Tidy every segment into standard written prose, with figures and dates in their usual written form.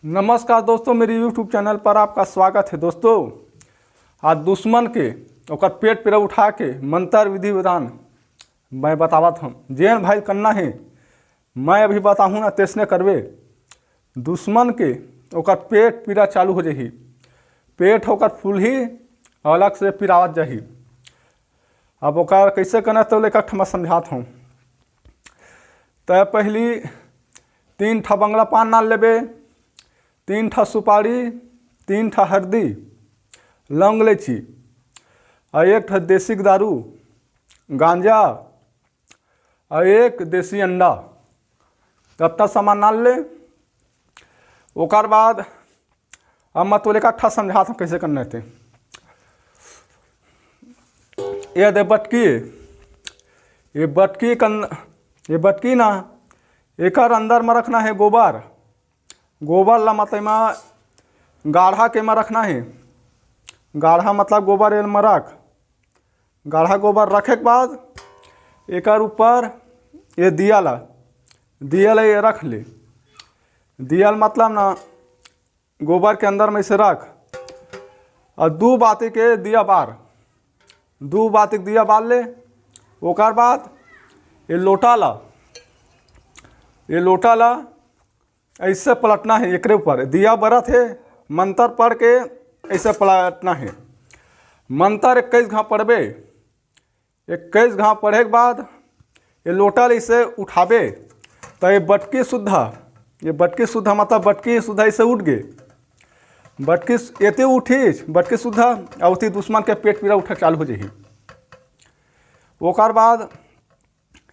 नमस्कार दोस्तों, मेरे YouTube चैनल पर आपका स्वागत है। दोस्तों, आज दुश्मन के ओकर पेट पर उठा के मंत्र विधि विधान मैं बतावत हम। जेन भाई करना है मैं अभी बताऊँ ना तेसने करवे। दुश्मन के ओकर पेट पीड़ा चालू हो जाही, पेट होकर फूल ही अलग से पीड़ावत जाही। अब ओकर कैसे करना तो लेकर मैं समझात हूँ। तो पहली 3 ठा बंगला पान नाल लेबे, 3 ठा सुपारी, 3 ठा हल्दी, लौंग इलायची और 1 ठा देसी दारू, गांजा और 1 देसी अंडा, तब तक सामान नाल ले। ओकर बाद अब मैं तो लेकर ठा समझाता हूँ कैसे करना थे। ये दे बटकी, ये बटकी ना एक अंदर में रखना है गोबर। गोबर ला मतलब में गाढ़ा के में रखना है। गाढ़ा मतलब गोबर एल में रख। गाढ़ा गोबर रखे के बाद एक ऊपर ये दियल ये रख ले। दियल मतलब ना गोबर के अंदर में से रख और 2 बाती के दिया बार, 2 बाती के दिया बार ले। ओकर बाद ये लोटा ला ऐसे पलटना है। एकरे ऊपर दिया बरत है, मंत्र पढ़ के ऐसे पलटना है। मंत्र 21 घाव पढ़बे। 21 घाव पढ़े के बाद ये लोटा इसे उठाबे तो ये बटकी शुद्धा मतलब बटकी शुद्धा इसे उठ गए। बटकी एते उठी बटकी शुद्धा अवती दुश्मन के पेट पीड़ा उठे चालू हो जाही। ओकर बाद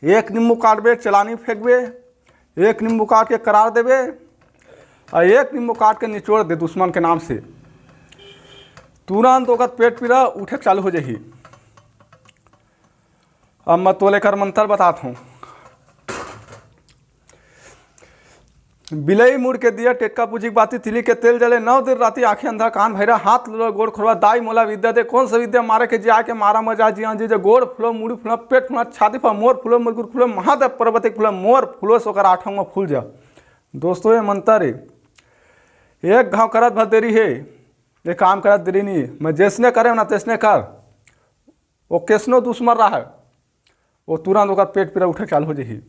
1 नींबू काटबे, चलानी फेंकबे, 1 नींबू काट के करार देवे और 1 नींबू काट के निचोड़ दे दुश्मन के नाम से। तुरंत ओकर पेट पीड़ा उठे चालू हो जाही। अब मैं तो लेकर मंत्र बताता हूँ। बिलई मुड़ के दिया, टेटका पूजी बाती, तिली के तेल जले, 9 दिन राती आंखें अंधा, कान भैरा, हाथ लो गोड़ खोलवा, दाई मोला विद्या दे। कौन सा विद्या मारे के जिया के मारा मजा जिया जी गोड़ फुलो, मुड़ी फुलो, पेट फुलो, छाती पर मोर फुलो, मुरगुर फुलो, महादेव पर्वत फुलो, मोर फुलो सोकर 8 में फूल जा। दोस्तों, ये मंत्र है। 1 घाव करत भर देरी है, ये काम करत देरी नहीं है। मैं जैसने करे ना तैसने कर। वो कैसनो दुश्मन रहा है वो तुरंत ओकर पेट पीड़ा उठे चालू हो जाही।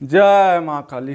जय माँ काली।